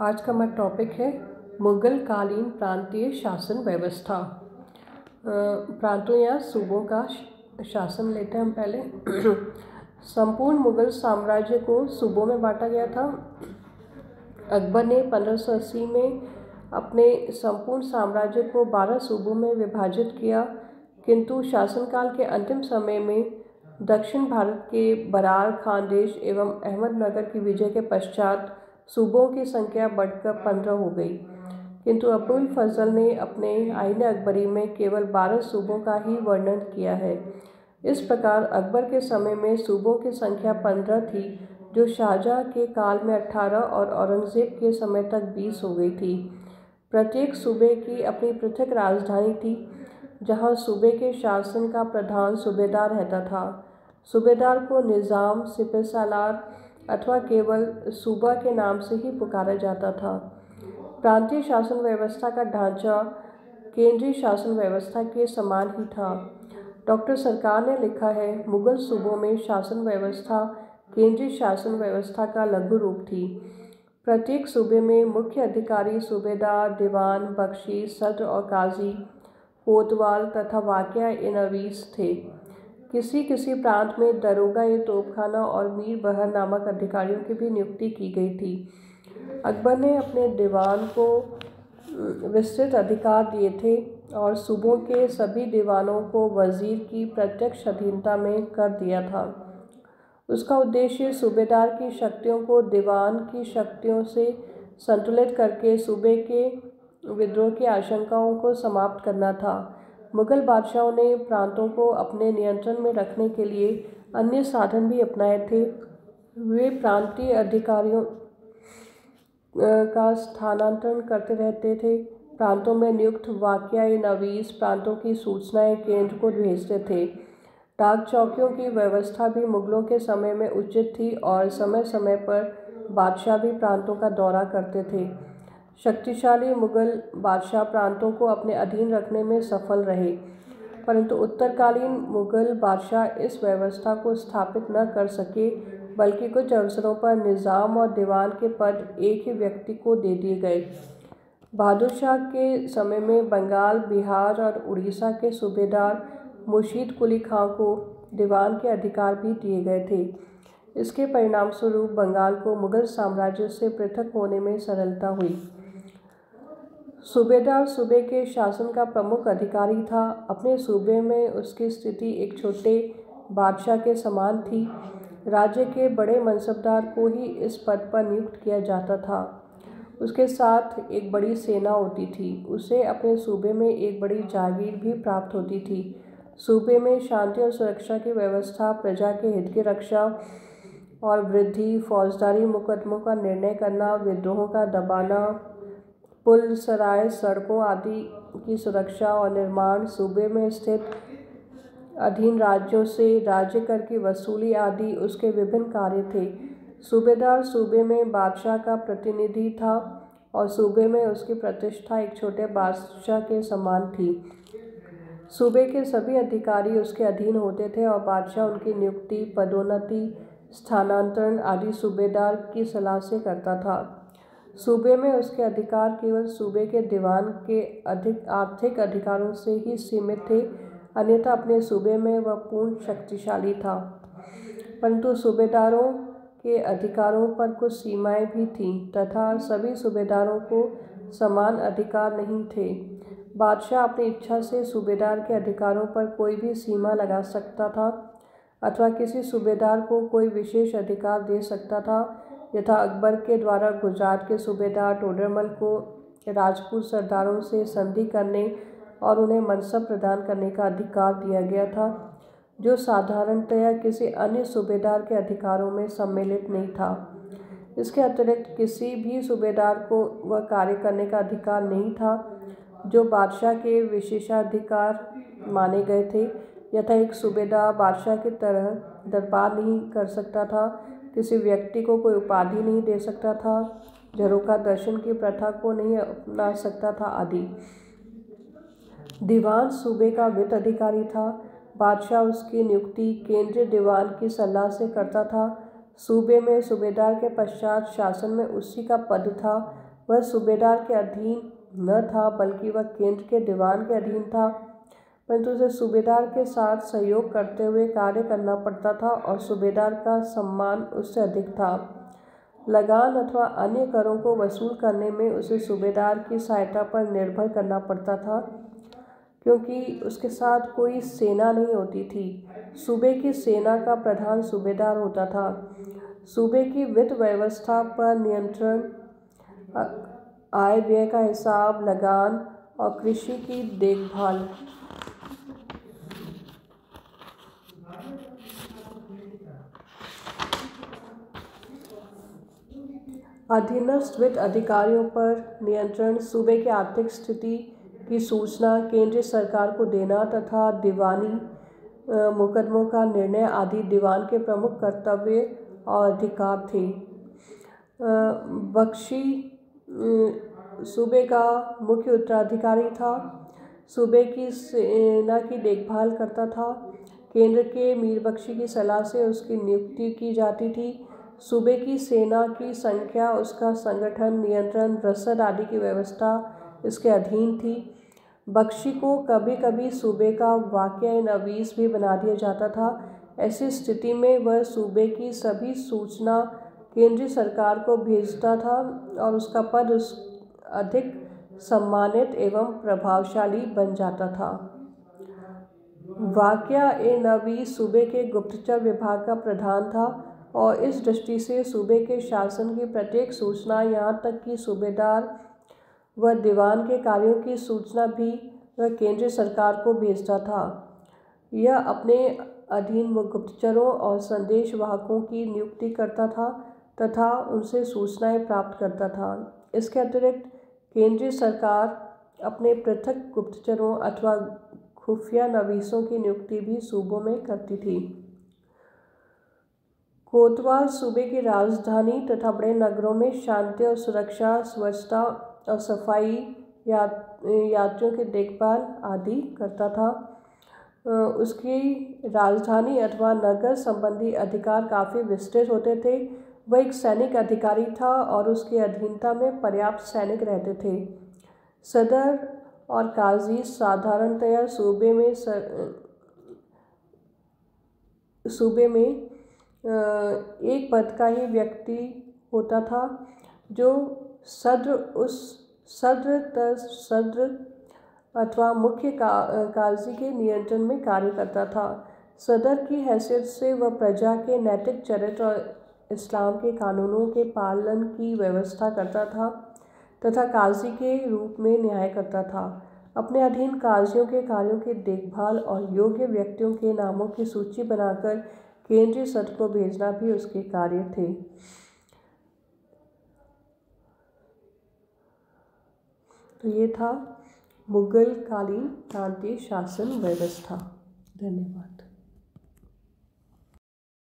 आज का हमारा टॉपिक है मुगल कालीन प्रांतीय शासन व्यवस्था। प्रांतों या सूबों का शासन लेते हैं हम पहले। संपूर्ण मुगल साम्राज्य को सूबों में बांटा गया था। अकबर ने 1580 में अपने संपूर्ण साम्राज्य को 12 सूबों में विभाजित किया, किंतु शासनकाल के अंतिम समय में दक्षिण भारत के बरार खानदेश एवं अहमदनगर की विजय के पश्चात सूबों की संख्या बढ़कर 15 हो गई, किंतु अबुल फजल ने अपने आईन अकबरी में केवल 12 सूबों का ही वर्णन किया है। इस प्रकार अकबर के समय में सूबों की संख्या 15 थी, जो शाहजहां के काल में 18 और औरंगजेब के समय तक 20 हो गई थी। प्रत्येक सूबे की अपनी पृथक राजधानी थी, जहां सूबे के शासन का प्रधान सूबेदार रहता था। सूबेदार को निज़ाम, सिपहसालार अथवा केवल सूबा के नाम से ही पुकारा जाता था। प्रांतीय शासन व्यवस्था का ढांचा केंद्रीय शासन व्यवस्था के समान ही था। डॉक्टर सरकार ने लिखा है, मुगल सूबों में शासन व्यवस्था केंद्रीय शासन व्यवस्था का लघु रूप थी। प्रत्येक सूबे में मुख्य अधिकारी सूबेदार, दीवान, बख्शी, सद्र और काजी, कोतवाल तथा वाक़िया-ए-नवीस थे। किसी प्रांत में दरोगा या तोपखाना और मीर बहर नामक अधिकारियों की भी नियुक्ति की गई थी। अकबर ने अपने दीवान को विस्तृत अधिकार दिए थे और सूबों के सभी दीवानों को वजीर की प्रत्यक्ष अधीनता में कर दिया था। उसका उद्देश्य सूबेदार की शक्तियों को दीवान की शक्तियों से संतुलित करके सूबे के विद्रोह की आशंकाओं को समाप्त करना था। मुगल बादशाहों ने प्रांतों को अपने नियंत्रण में रखने के लिए अन्य साधन भी अपनाए थे। वे प्रांतीय अधिकारियों का स्थानांतरण करते रहते थे। प्रांतों में नियुक्त वाक़िया-ए-नवीस प्रांतों की सूचनाएं केंद्र को भेजते थे। डाक चौकियों की व्यवस्था भी मुगलों के समय में उचित थी और समय समय पर बादशाह भी प्रांतों का दौरा करते थे। शक्तिशाली मुगल बादशाह प्रांतों को अपने अधीन रखने में सफल रहे, परंतु उत्तरकालीन मुगल बादशाह इस व्यवस्था को स्थापित न कर सके, बल्कि कुछ अवसरों पर निज़ाम और दीवान के पद एक ही व्यक्ति को दे दिए गए। बहादुर शाह के समय में बंगाल, बिहार और उड़ीसा के सूबेदार मुर्शीद कुली खां को दीवान के अधिकार भी दिए गए थे। इसके परिणामस्वरूप बंगाल को मुगल साम्राज्य से पृथक होने में सरलता हुई। सूबेदार सूबे के शासन का प्रमुख अधिकारी था। अपने सूबे में उसकी स्थिति एक छोटे बादशाह के समान थी। राज्य के बड़े मनसबदार को ही इस पद पर नियुक्त किया जाता था। उसके साथ एक बड़ी सेना होती थी। उसे अपने सूबे में एक बड़ी जागीर भी प्राप्त होती थी। सूबे में शांति और सुरक्षा की व्यवस्था, प्रजा के हित की रक्षा और वृद्धि, फौजदारी मुकदमों का निर्णय करना, विद्रोहों का दबाना, पुल, सराय, सड़कों आदि की सुरक्षा और निर्माण, सूबे में स्थित अधीन राज्यों से राज्य कर की वसूली आदि उसके विभिन्न कार्य थे। सूबेदार सूबे में बादशाह का प्रतिनिधि था और सूबे में उसकी प्रतिष्ठा एक छोटे बादशाह के समान थी। सूबे के सभी अधिकारी उसके अधीन होते थे और बादशाह उनकी नियुक्ति, पदोन्नति, स्थानांतरण आदि सूबेदार की सलाह से करता था। सूबे में उसके अधिकार केवल सूबे के दीवान के आर्थिक अधिकारों से ही सीमित थे, अन्यथा अपने सूबे में वह पूर्ण शक्तिशाली था। परंतु सूबेदारों के अधिकारों पर कुछ सीमाएं भी थीं तथा सभी सूबेदारों को समान अधिकार नहीं थे। बादशाह अपनी इच्छा से सूबेदार के अधिकारों पर कोई भी सीमा लगा सकता था अथवा किसी सूबेदार को कोई विशेष अधिकार दे सकता था। यथा अकबर के द्वारा गुजरात के सूबेदार टोडरमल को राजपूत सरदारों से संधि करने और उन्हें मनसब प्रदान करने का अधिकार दिया गया था, जो साधारणतया किसी अन्य सूबेदार के अधिकारों में सम्मिलित नहीं था। इसके अतिरिक्त किसी भी सूबेदार को वह कार्य करने का अधिकार नहीं था जो बादशाह के विशेषाधिकार माने गए थे। यथा एक सूबेदार बादशाह की तरह दरबार नहीं कर सकता था, किसी व्यक्ति को कोई उपाधि नहीं दे सकता था, झरोखा दर्शन की प्रथा को नहीं अपना सकता था आदि। दीवान सूबे का वित्त अधिकारी था। बादशाह उसकी नियुक्ति केंद्रीय दीवान की सलाह से करता था। सूबे में सूबेदार के पश्चात शासन में उसी का पद था। वह सूबेदार के अधीन न था बल्कि वह केंद्र के दीवान के अधीन था, परंतु उसे सूबेदार के साथ सहयोग करते हुए कार्य करना पड़ता था और सूबेदार का सम्मान उससे अधिक था। लगान अथवा अन्य करों को वसूल करने में उसे सूबेदार की सहायता पर निर्भर करना पड़ता था, क्योंकि उसके साथ कोई सेना नहीं होती थी। सूबे की सेना का प्रधान सूबेदार होता था। सूबे की वित्त व्यवस्था पर नियंत्रण, आय व्यय का हिसाब, लगान और कृषि की देखभाल अधीनस्थ वित्त अधिकारियों पर नियंत्रण, सूबे की आर्थिक स्थिति की सूचना केंद्रीय सरकार को देना तथा दीवानी मुकदमों का निर्णय आदि दीवान के प्रमुख कर्तव्य और अधिकार थे। बख्शी सूबे का मुख्य उत्तराधिकारी था। सूबे की सेना की देखभाल करता था। केंद्र के मीर बख्शी की सलाह से उसकी नियुक्ति की जाती थी। सूबे की सेना की संख्या, उसका संगठन, नियंत्रण, रसद आदि की व्यवस्था इसके अधीन थी। बख्शी को कभी कभी सूबे का वाक़या-ए-नवीस भी बना दिया जाता था। ऐसी स्थिति में वह सूबे की सभी सूचना केंद्रीय सरकार को भेजता था और उसका पद अधिक सम्मानित एवं प्रभावशाली बन जाता था। वाक़या-ए-नवीस सूबे के गुप्तचर विभाग का प्रधान था और इस दृष्टि से सूबे के शासन की प्रत्येक सूचना, यहाँ तक कि सूबेदार व दीवान के कार्यों की सूचना भी वह केंद्रीय सरकार को भेजता था। यह अपने अधीन गुप्तचरों और संदेशवाहकों की नियुक्ति करता था तथा उनसे सूचनाएं प्राप्त करता था। इसके अतिरिक्त केंद्रीय सरकार अपने पृथक गुप्तचरों अथवा खुफिया नवीसों की नियुक्ति भी सूबों में करती थी। कोतवाल सूबे की राजधानी तथा बड़े नगरों में शांति और सुरक्षा, स्वच्छता और सफाई, यात्रियों की देखभाल आदि करता था। उसकी राजधानी अथवा नगर संबंधी अधिकार काफ़ी विस्तृत होते थे। वह एक सैनिक अधिकारी था और उसकी अधीनता में पर्याप्त सैनिक रहते थे। सदर और काजी साधारणतया सूबे में एक पद का ही व्यक्ति होता था, जो सद्र अथवा मुख्य काजी के नियंत्रण में कार्य करता था। सदर की हैसियत से वह प्रजा के नैतिक चरित्र और इस्लाम के कानूनों के पालन की व्यवस्था करता था तथा काजी के रूप में न्याय करता था। अपने अधीन काजियों के कार्यों की देखभाल और योग्य व्यक्तियों के नामों की सूची बनाकर केंद्रीय सदर को भेजना भी उसके कार्य थे। तो ये था मुगल कालीन प्रांतीय शासन व्यवस्था। धन्यवाद।